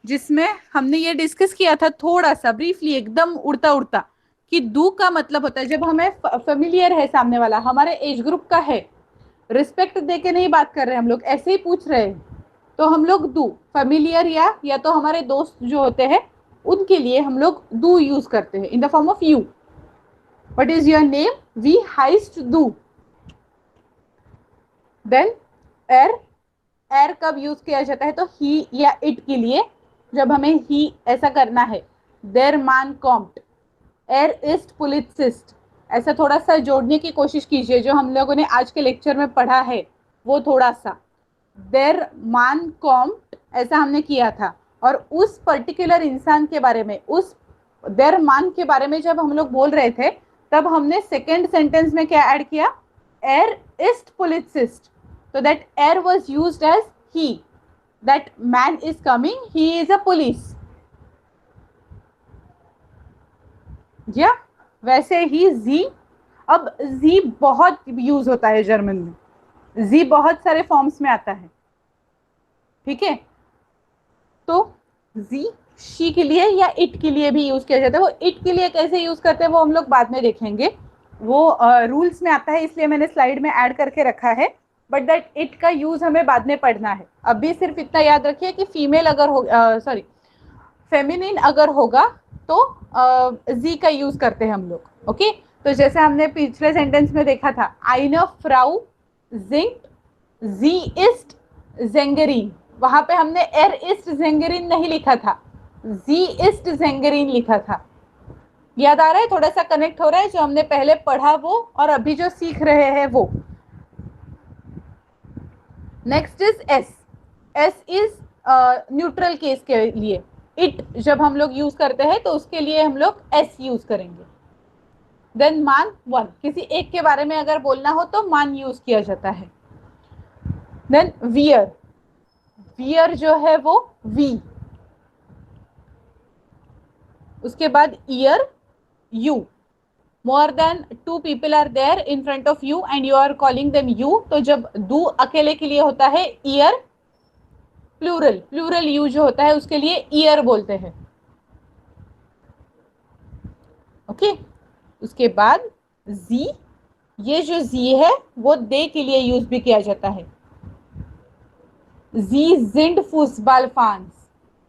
जिसमें हमने ये डिस्कस किया था थोड़ा सा ब्रीफली, एकदम उड़ता उड़ता, कि दू का मतलब होता है जब हमें फेमिलियर है सामने वाला, हमारे एज ग्रुप का है, रिस्पेक्ट दे के नहीं बात कर रहे हम लोग, ऐसे ही पूछ रहे हैं, तो हम लोग दू. फेमिलियर या तो हमारे दोस्त जो होते हैं उनके लिए हम लोग दू यूज करते हैं in the form of you. What is your name? वी हाइस्ट दू. देन एर कब यूज किया जाता है? तो ही या इट के लिए, जब हमें ही ऐसा करना है. देर मान कॉम्प्ट, एर इस्ट पुलिसिस्ट. ऐसा थोड़ा सा जोड़ने की कोशिश कीजिए जो हम लोगों ने आज के लेक्चर में पढ़ा है वो थोड़ा सा. देर मान कॉम्प्ट ऐसा हमने किया था. और उस पर्टिकुलर इंसान के बारे में, उस देर मान के बारे में जब हम लोग बोल रहे थे, तब हमने सेकेंड सेंटेंस में क्या ऐड किया? एर east पुलिसिस्ट. So that air was used as he. That man is coming. He is a police. या वैसे ही जी. अब जी बहुत यूज होता है जर्मन में. जी बहुत सारे फॉर्म्स में आता है. ठीक है, तो जी शी के लिए या इट के लिए भी यूज किया जाता है. वो इट के लिए कैसे यूज करते हैं वो हम लोग बाद में देखेंगे. वो रूल्स में आता है, इसलिए मैंने स्लाइड में ऐड करके रखा है. बट दैट इट का यूज हमें बाद में पढ़ना है. अभी सिर्फ इतना याद रखिए कि फीमेल अगर हो फेमिनिन अगर होगा तो जी का यूज करते हैं हम लोग. ओके, तो जैसे हमने पिछले सेंटेंस में देखा था, आइने फ्राउ जिंक्ट जी इस्ट जेंगरीन. वहां पे हमने एर इस्ट जेंगरीन नहीं लिखा था, जी इस्ट जेंगरीन लिखा था. याद आ रहा है? थोड़ा सा कनेक्ट हो रहा है जो हमने पहले पढ़ा वो और अभी जो सीख रहे हैं वो. Next is S. S is neutral case के लिए. इट जब हम लोग यूज करते हैं तो उसके लिए हम लोग एस यूज करेंगे. देन मान वन, किसी एक के बारे में अगर बोलना हो तो मान यूज किया जाता है. देन वियर, वियर जो है वो वी. उसके बाद year you. More than two people are there in front of you and you are calling them you. तो जब दू अकेले के लिए होता है ईयर, प्लूरल यू जो होता है उसके लिए ईयर बोलते हैं. ओके, उसके बाद जी. ये जो जी है वो दे के लिए यूज भी किया जाता है. जी जिंड फुटबॉल फैंस.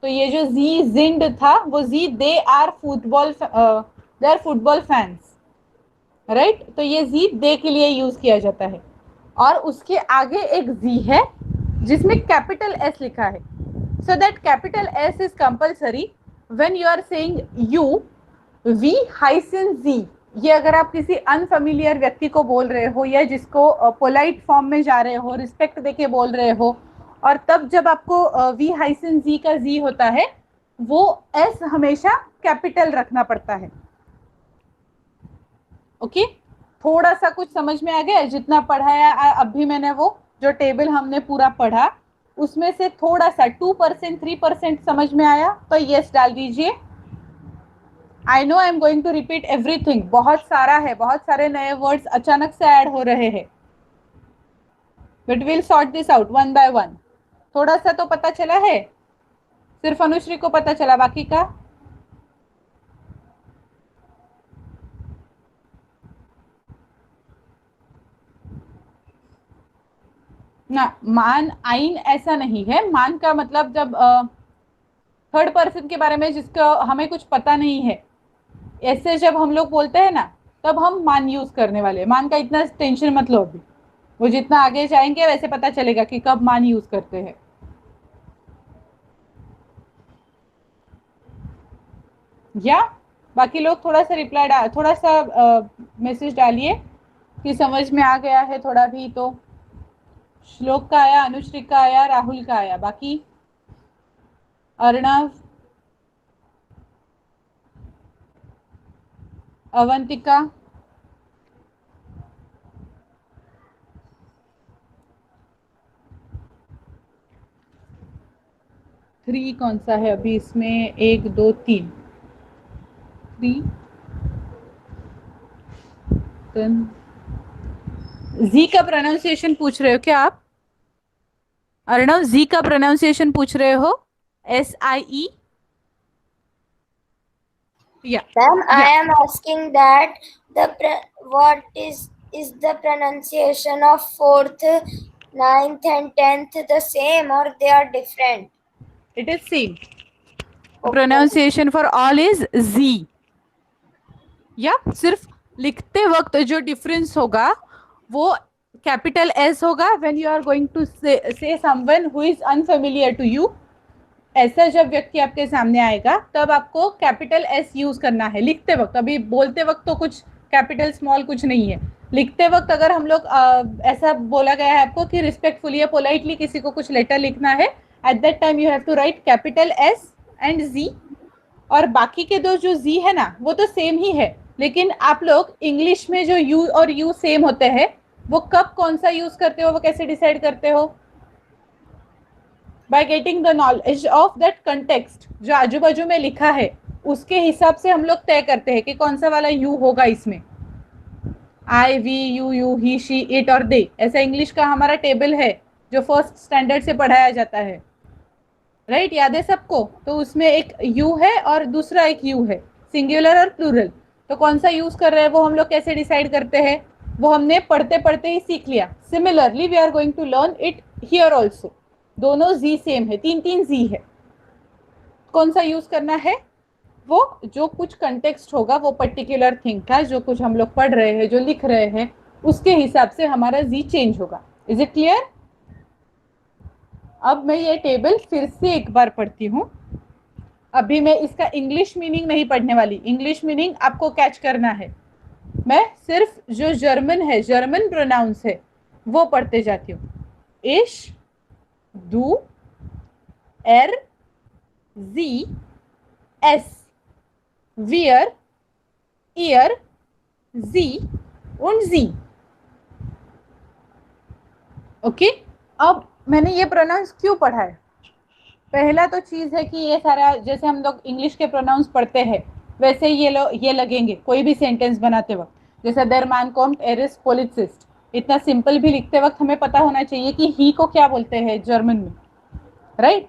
तो ये जो जी जिंड था वो जी they are football fans. Right, तो ये जी दे के लिए यूज किया जाता है. और उसके आगे एक जी है जिसमें कैपिटल एस लिखा है. So that capital S is compulsory when you are saying यू वी हाइसन जी. ये अगर आप किसी अनफेमिलियर व्यक्ति को बोल रहे हो या जिसको पोलाइट फॉर्म में जा रहे हो, रिस्पेक्ट देके बोल रहे हो, और तब जब आपको वी हाइसन जी का जी होता है वो एस हमेशा कैपिटल रखना पड़ता है. ओके, थोड़ा सा कुछ समझ में आ गया? जितना पढ़ाया अभी मैंने, वो जो टेबल हमने पूरा पढ़ा उसमें से थोड़ा सा 2% 3% समझ में आया तो यस डाल दीजिए. I know I am going to repeat everything. बहुत सारा है, बहुत सारे नए वर्ड्स अचानक से ऐड हो रहे हैं. But will sort this out one by one. थोड़ा सा तो पता चला है, सिर्फ अनुश्री को पता चला, बाकी का ना. मान आइन ऐसा नहीं है. मान का मतलब जब थर्ड पर्सन के बारे में जिसका हमें कुछ पता नहीं है, ऐसे जब हम लोग बोलते हैं ना तब हम मान यूज करने वाले हैं। मान का इतना टेंशन मत लो अभी, वो जितना आगे जाएंगे वैसे पता चलेगा कि कब मान यूज करते हैं। या बाकी लोग थोड़ा सा रिप्लाई थोड़ा सा मैसेज डालिए कि समझ में आ गया है थोड़ा भी। तो श्लोक का आया, अनुश्री का आया, राहुल का आया, बाकी अर्णव, अवंतिका, थ्री कौन सा है अभी इसमें, 1 2 3, 3 जी का प्रोनाउंसिएशन पूछ रहे हो क्या आप? अर्णव, जी का प्रोनाउंसिएशन पूछ रहे हो? SIE? या Ma'am, I am asking that what is the pronunciation of 4th, 9th and 10th the same or they are different? It is same. Pronunciation for all is Z. या सिर्फ लिखते वक्त जो डिफरेंस होगा वो कैपिटल S होगा when you are going to say someone who is unfamiliar to you. ऐसा जब व्यक्ति आपके सामने आएगा तब आपको कैपिटल S यूज करना है लिखते वक्त। अभी बोलते वक्त तो कुछ कैपिटल स्मॉल कुछ नहीं है। लिखते वक्त अगर हम लोग ऐसा बोला गया है आपको कि रिस्पेक्टफुली या पोलाइटली किसी को कुछ लेटर लिखना है, at that time you have to write capital S and Z। और बाकी के दो जो Z है ना वो तो सेम ही है, लेकिन आप लोग इंग्लिश में जो U और U सेम होते हैं वो कब कौन सा यूज करते हो वो कैसे डिसाइड करते हो? By getting the knowledge of that context, जो आजू बाजू में लिखा है उसके हिसाब से हम लोग तय करते हैं कि कौन सा वाला यू होगा इसमें। I, we, you, he, she, it और they, ऐसा इंग्लिश का हमारा टेबल है जो फर्स्ट स्टैंडर्ड से पढ़ाया जाता है, राइट? याद है सबको? तो उसमें एक यू है और दूसरा एक यू है, सिंगुलर और प्लूरल। तो कौन सा यूज कर रहे हैं वो हम लोग कैसे डिसाइड करते हैं? वो हमने पढ़ते पढ़ते ही सीख लिया। Similarly we are going to learn it here also. दोनों जी सेम है, 3 जी है। कौन सा यूज करना है? वो जो कुछ कंटेक्स्ट होगा वो पर्टिकुलर थिंग का, जो कुछ हम लोग पढ़ रहे हैं, जो लिख रहे हैं, उसके हिसाब से हमारा जी चेंज होगा। Is it clear? अब मैं ये टेबल फिर से एक बार पढ़ती हूँ। अभी मैं इसका इंग्लिश मीनिंग नहीं पढ़ने वाली, इंग्लिश मीनिंग आपको कैच करना है। मैं सिर्फ जो जर्मन है, जर्मन प्रोनाउंस है वो पढ़ते जाती हूँ। इश, du, sie, es, wir, ihr, sie und sie। Okay, अब मैंने ये प्रोनाउंस क्यों पढ़ा है? पहला तो चीज है कि ये सारा जैसे हम लोग इंग्लिश के प्रोनाउंस पढ़ते हैं वैसे ये लगेंगे कोई भी सेंटेंस बनाते वक्त। जैसे देर मैन कॉम्ट एरिस पोलिसिस्ट, इतना सिंपल भी लिखते वक्त हमें पता होना चाहिए कि ही को क्या बोलते हैं जर्मन में, राइट?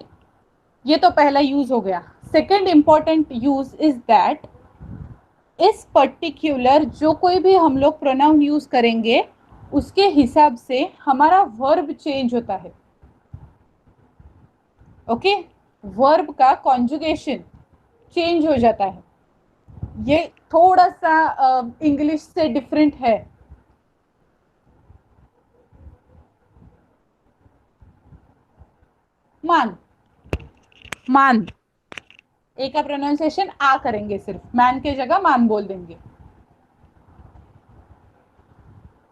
ये तो पहला यूज हो गया। Second important use is that इस पर्टिकुलर जो कोई भी हम लोग प्रोनाउन यूज करेंगे उसके हिसाब से हमारा वर्ब चेंज होता है। ओके, वर्ब का कॉन्जुगेशन चेंज हो जाता है। ये थोड़ा सा इंग्लिश से डिफरेंट है। मान, मान ए का प्रोनाउंसिएशन आ करेंगे, सिर्फ मैन के जगह मान बोल देंगे।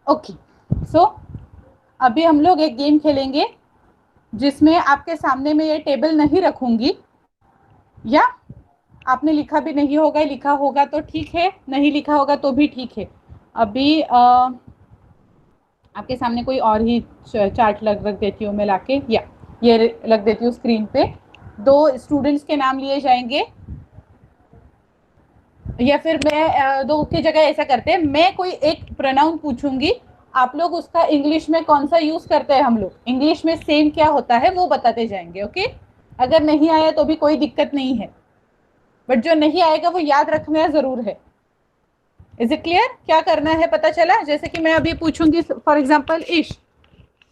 ओके, सो अभी हम लोग एक गेम खेलेंगे जिसमें आपके सामने में ये टेबल नहीं रखूंगी, या आपने लिखा भी नहीं होगा, लिखा होगा तो ठीक है, नहीं लिखा होगा तो भी ठीक है। अभी आपके सामने कोई और ही चार्ट रख देती हूँ मैं लाके, या ये रख देती हूँ स्क्रीन पे। 2 स्टूडेंट्स के नाम लिए जाएंगे, या फिर मैं 2 की जगह ऐसा करते हैं, मैं कोई एक प्रोनाउन पूछूंगी, आप लोग उसका इंग्लिश में कौन सा यूज करते हैं, हम लोग इंग्लिश में सेम क्या होता है वो बताते जाएंगे। ओके, अगर नहीं आया तो भी कोई दिक्कत नहीं है, बट जो नहीं आएगा वो याद रखना जरूर है। Is it clear? क्या करना है पता चला? जैसे कि मैं अभी पूछूंगी फॉर एग्जाम्पल इश,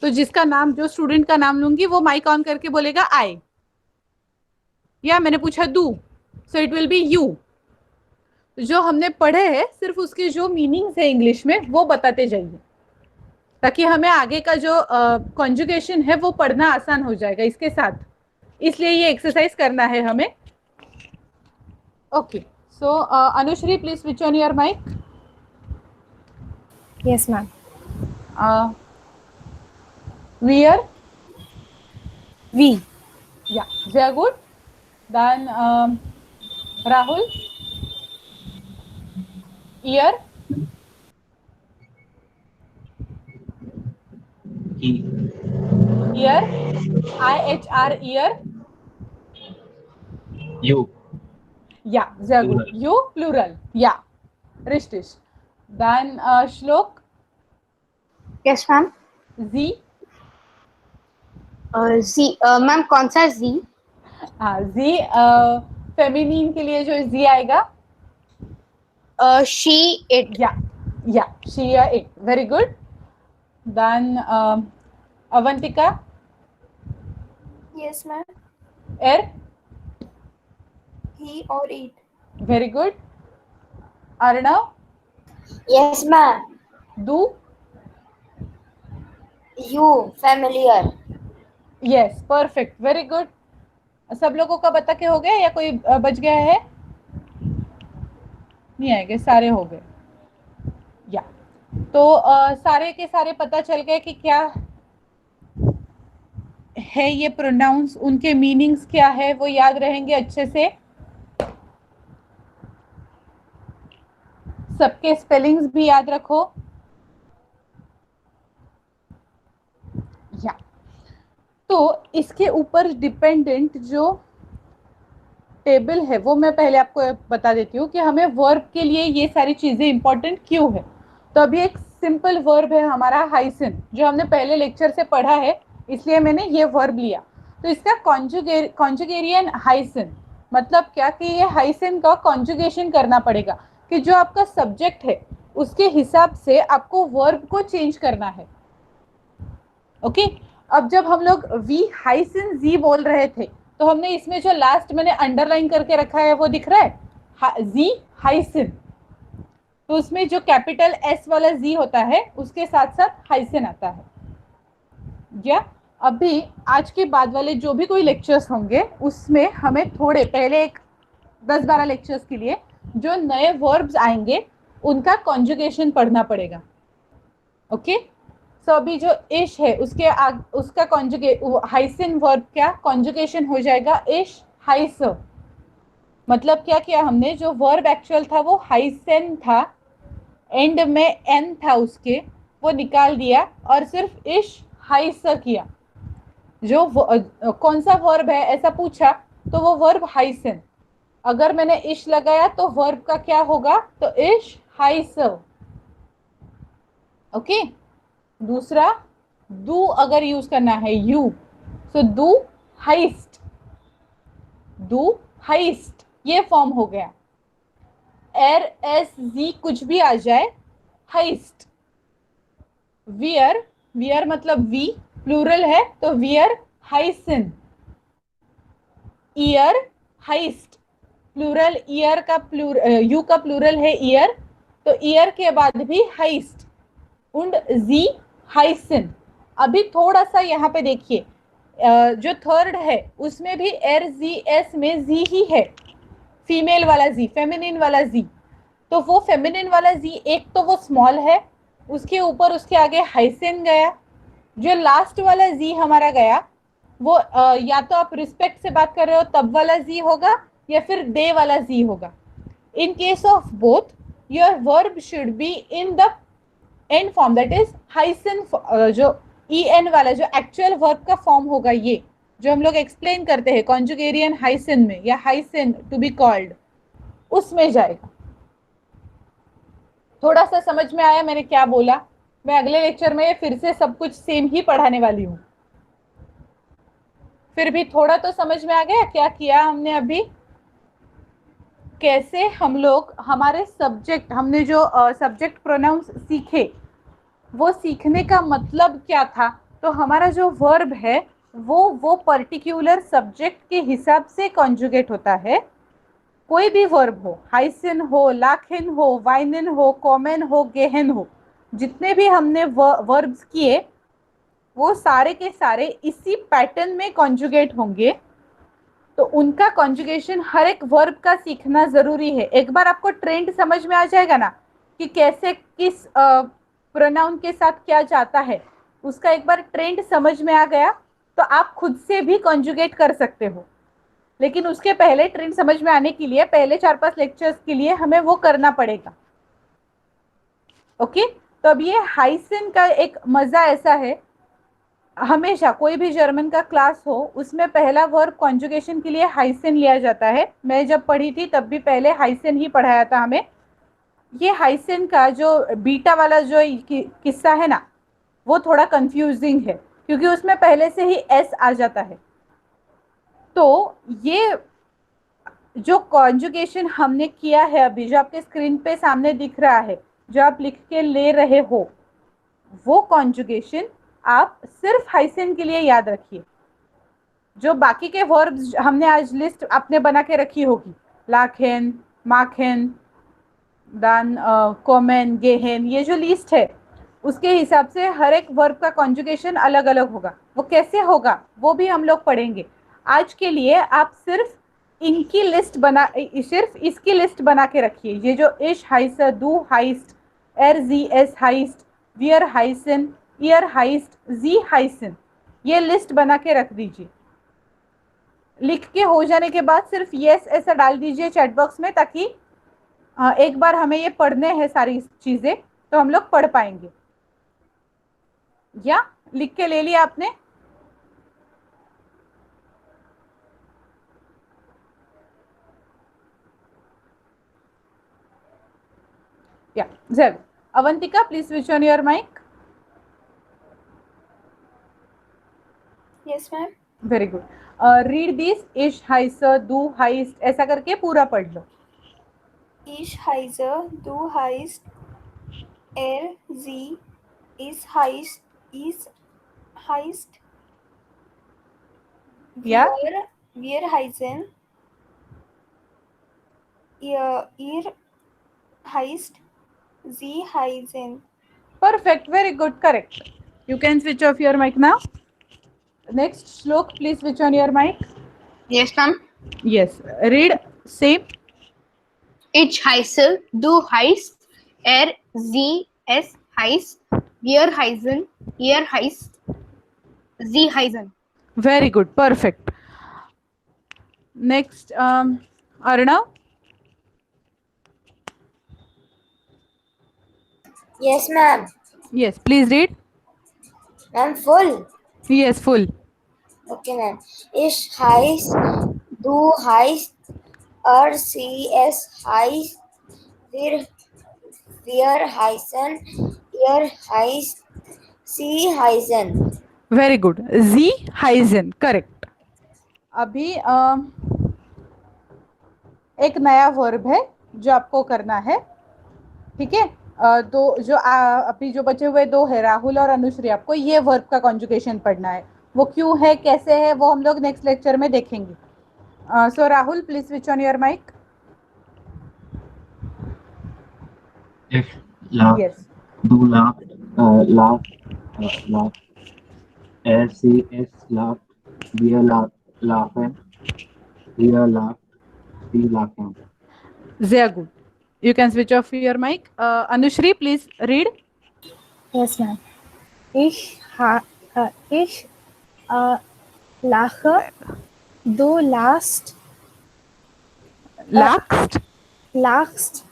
तो जिसका नाम, जो स्टूडेंट का नाम लूंगी वो माइक ऑन करके बोलेगा आई, या मैंने पूछा दू, so it will be you. जो हमने पढ़े हैं सिर्फ उसके जो मीनिंग्स है इंग्लिश में वो बताते जाइए, ताकि हमें आगे का जो कॉन्जुगेशन है वो पढ़ना आसान हो जाएगा इसके साथ। इसलिए ये एक्सरसाइज करना है हमें। Okay, so Anushree please switch on your mic. Yes, ma'am. Wear, We. yeah, very good. Then Rahul, ear, He. ear, IHR, ear, You. yeah, very good. Plural. You, plural, yeah. Rishtish. Then Shlok, Yes, ma'am. Z, Z, ma'am कौन सा Z? हाँ Z, feminine के लिए जो Z आएगा, She, it. yeah, she, it, very good. Then Avantika, Yes, ma'am. er, He or it. very good. Arnav, Yes, ma'am. do, You, familiar. yes, perfect, very good. सब लोगों का बता के हो गया या कोई बच गया है? नहीं आएंगे, सारे हो गए। या तो सारे के सारे पता चल गए कि क्या है ये प्रोनाउंस, उनके मीनिंग्स क्या है वो याद रहेंगे अच्छे से। सबके स्पेलिंग्स भी याद रखो। या तो इसके ऊपर डिपेंडेंट जो टेबल है वो मैं पहले आपको बता देती हूँ कि हमें वर्ब के लिए ये सारी चीजें इंपॉर्टेंट क्यों है। तो अभी एक सिंपल वर्ब है हमारा हाइसन, जो हमने पहले लेक्चर से पढ़ा है, इसलिए मैंने ये वर्ब लिया। तो इसका कॉन्जुगेरियन हाइसन मतलब क्या कि ये हाइसन का कॉन्जुगेशन करना पड़ेगा कि जो आपका सब्जेक्ट है उसके हिसाब से आपको वर्ब को चेंज करना है। ओके, अब जब हम लोग वी हाइसन जी बोल रहे थे तो हमने इसमें जो लास्ट मैंने अंडरलाइन करके रखा है वो दिख रहा है, जी हाइसन। तो उसमें जो कैपिटल एस वाला जी होता है उसके साथ साथ हाइसन आता है। या अभी आज के बाद वाले जो भी कोई लेक्चर्स होंगे उसमें हमें थोड़े पहले एक 10-12 लेक्चर्स के लिए जो नए वर्ब्स आएंगे उनका कॉन्जुगेशन पढ़ना पड़ेगा। ओके, सो अभी जो इश है उसके उसका हाइसन वर्ब क्या कॉन्जुगेशन हो जाएगा, इश हाइस। मतलब क्या किया हमने, जो वर्ब एक्चुअल था वो हाइसन था, एंड में एन था उसके, वो निकाल दिया और सिर्फ इश हाइस किया। जो कौन सा वर्ब है ऐसा पूछा तो वो वर्ब हाइसन। अगर मैंने इश लगाया तो वर्ब का क्या होगा, तो इश हाइस। ओके, दूसरा डू अगर यूज करना है यू, सो डू हाइस्ट, डू हाइस्ट ये फॉर्म हो गया। एर एस जी कुछ भी आ जाए, हाइस्ट। वियर, वियर मतलब वी प्लूरल है तो वियर हाइसन। ईयर हाइस्ट प्लूरल, ईयर का यू का प्लूरल है ईयर, तो ईयर के बाद भी हाइस्ट। उंड जी हाइसन। अभी थोड़ा सा यहाँ पे देखिए, जो थर्ड है उसमें भी एर जी एस में जी ही है, फीमेल वाला जी, फेमिनिन वाला जी। तो वो फेमिनिन वाला जी एक तो वो स्मॉल है, उसके ऊपर उसके आगे हाइसन गया। जो लास्ट वाला जी हमारा गया वो या तो आप रिस्पेक्ट से बात कर रहे हो तब वाला जी होगा या फिर दे वाला जी होगा। In case of both your verb should be in the end form, that is हाइसन। जो ई एन वाला जो एक्चुअल वर्ब का फॉर्म होगा, ये जो हम लोग एक्सप्लेन करते हैं कॉन्जुगेरियन हाइसन में या हाइसन टू बी कॉल्ड, उसमें जाएगा। थोड़ा सा समझ में आया मैंने क्या बोला? मैं अगले लेक्चर में फिर से सब कुछ सेम ही पढ़ाने वाली हूँ। फिर भी थोड़ा तो समझ में आ गया क्या किया हमने अभी, कैसे हम लोग हमारे सब्जेक्ट, हमने जो सब्जेक्ट प्रोनाउंस सीखे वो सीखने का मतलब क्या था। तो हमारा जो वर्ब है वो पर्टिकुलर सब्जेक्ट के हिसाब से कॉन्जुगेट होता है, कोई भी वर्ब हो, हाइसिन हो, लाखिन हो, वाइनिन हो, कॉमेन हो, गेहन हो, जितने भी हमने वर्ब्स किए वो सारे के सारे इसी पैटर्न में कॉन्जुगेट होंगे। तो उनका कॉन्जुगेशन हर एक वर्ब का सीखना जरूरी है। एक बार आपको ट्रेंड समझ में आ जाएगा ना कि कैसे किस प्रोनाउन के साथ क्या जाता है, उसका एक बार ट्रेंड समझ में आ गया तो आप खुद से भी कॉन्जुगेट कर सकते हो। लेकिन उसके पहले ट्रेंड समझ में आने के लिए पहले 4-5 लेक्चर्स के लिए हमें वो करना पड़ेगा। ओके, तो अब ये हाइसिन का एक मजा ऐसा है, हमेशा कोई भी जर्मन का क्लास हो उसमें पहला वर्ब कॉन्जुगेशन के लिए हाइसिन लिया जाता है। मैं जब पढ़ी थी तब भी पहले हाइसिन ही पढ़ाया था हमें। ये हाइसिन का जो बीटा वाला जो किस्सा है ना वो थोड़ा कंफ्यूजिंग है क्योंकि उसमें पहले से ही एस आ जाता है। तो ये जो कॉन्जुगेशन हमने किया है अभी, जो आपके स्क्रीन पे सामने दिख रहा है, जो आप लिख के ले रहे हो, वो कॉन्जुगेशन आप सिर्फ हाइसिन के लिए याद रखिए। जो बाकी के वर्ब्स हमने आज लिस्ट आपने बना के रखी होगी, लाखेन, माखेन, दान, कोमेन, गेहेन, ये जो लिस्ट है उसके हिसाब से हर एक वर्ब का कॉन्जुगेशन अलग अलग होगा। वो कैसे होगा वो भी हम लोग पढ़ेंगे। आज के लिए आप सिर्फ इनकी लिस्ट बना, सिर्फ इसकी लिस्ट बना के रखिए। ये जो इश हाइस्ट, दू हाइस्ट, एर जी एस हाइस्ट, वियर हाइसन, ईयर हाइस्ट, जी हाइसन, ये लिस्ट बना के रख दीजिए। लिख के हो जाने के बाद सिर्फ यस ऐसा डाल दीजिए चैट बॉक्स में, ताकि एक बार हमें ये पढ़ने हैं सारी चीजें तो हम लोग पढ़ पाएंगे। या लिख के ले लिया आपने? या जरूर। Avantika, please switch on your mic. Yes, ma'am. Very good. Read this, इश हाइस, दू हाइस्ट, ऐसा करके पूरा पढ़ लो। Ich heiße, du heißt, sie ist heißt, Ja. wir heißen, ihr heißt, sie heißen. Perfect, very good, correct. You can switch off your mic now. Next, Shlok, please switch on your mic. Yes, ma'am. Yes, read same. Ich heiße, du heißt, sie es heißt, wir heißen, ihr heißt, sie heißen. Very good, perfect. Next, Arnav. Yes, ma'am. Yes, please read. Ma'am, full. Yes, full. Okay, ma'am. Ich heißt, du heißt, sie es heißt, wir heißen, ihr heißt, sie heißen. Very good. Sie heißen, correct. अभी एक नया verb है जो आपको करना है, ठीक है? तो जो अभी जो बचे हुए दो है, राहुल और अनुश्री, आपको ये वर्ब का कॉन्जुगेशन पढ़ना है। वो क्यों है, कैसे है, वो हम लोग नेक्स्ट लेक्चर में देखेंगे। So Rahul, please switch on your mic. If laugh, Yes. do laugh, laugh. S laugh, we laugh, laughing, we laugh, we laughing. Very good. You can switch off your mic. Anushri, please read. Yes, ma'am. Ich lache, du lachst, Lachst.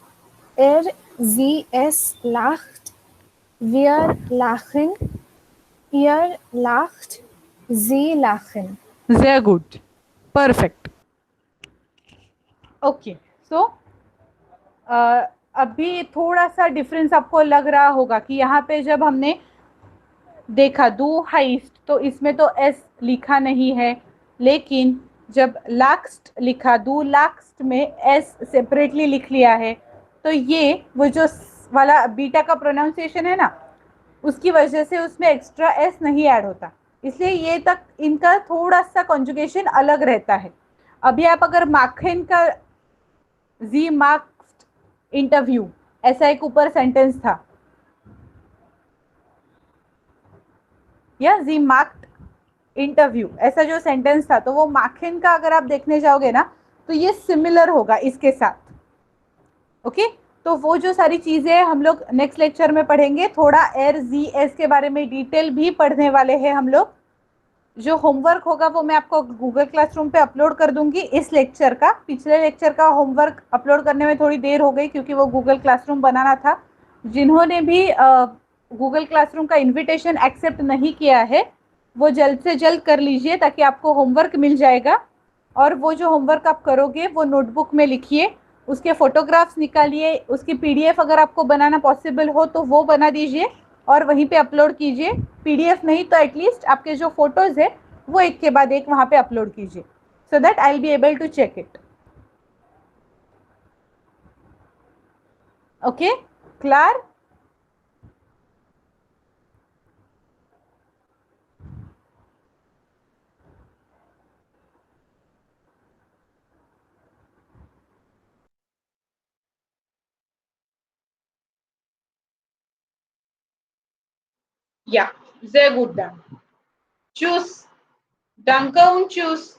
sie es lacht, wir lachen, ihr lacht, sie lachen. Very good. Perfect. Okay. So, अभी थोड़ा सा difference आपको लग रहा होगा कि यहाँ पे जब हमने देखा दू हाइस्ट तो इसमें तो एस लिखा नहीं है, लेकिन जब लाक्स्ट लिखा, दू लाक्स्ट में एस सेपरेटली लिख लिया है। तो ये वो जो वाला बीटा का प्रोनाउंसिएशन है ना, उसकी वजह से उसमें एक्स्ट्रा एस नहीं ऐड होता, इसलिए ये तक इनका थोड़ा सा कॉन्जुगेशन अलग रहता है। अभी आप अगर माखन का जी मार्क्ड इंटरव्यू, ऐसा एक ऊपर सेंटेंस था, या जी मार्क्ड इंटरव्यू ऐसा जो सेंटेंस था, तो वो माखिन का अगर आप देखने जाओगे ना तो ये सिमिलर होगा इसके साथ। ओके, तो वो जो सारी चीजें हम लोग नेक्स्ट लेक्चर में पढ़ेंगे, थोड़ा एर जी एस के बारे में डिटेल भी पढ़ने वाले हैं हम लोग। जो होमवर्क होगा वो मैं आपको गूगल क्लासरूम पे अपलोड कर दूंगी इस लेक्चर का। पिछले लेक्चर का होमवर्क अपलोड करने में थोड़ी देर हो गई क्योंकि वो गूगल क्लासरूम बनाना था। जिन्होंने भी गूगल क्लासरूम का इनविटेशन एक्सेप्ट नहीं किया है वो जल्द से जल्द कर लीजिए ताकि आपको होमवर्क मिल जाएगा। और वो जो होमवर्क आप करोगे वो नोटबुक में लिखिए, उसके फोटोग्राफ्स निकालिए, उसकी पीडीएफ अगर आपको बनाना पॉसिबल हो तो वो बना दीजिए और वहीं पे अपलोड कीजिए। पीडीएफ नहीं तो एटलीस्ट आपके जो फोटोज है वो एक के बाद एक वहां पे अपलोड कीजिए, so that I will be able to check it. Okay, clear? Ja, sehr gut dann. Tschüss. Danke und tschüss.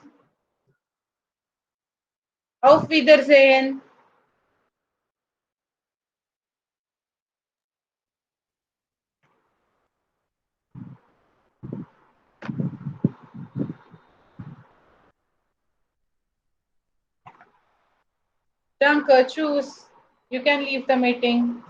Auf Wiedersehen. Danke, tschüss. You can leave the meeting.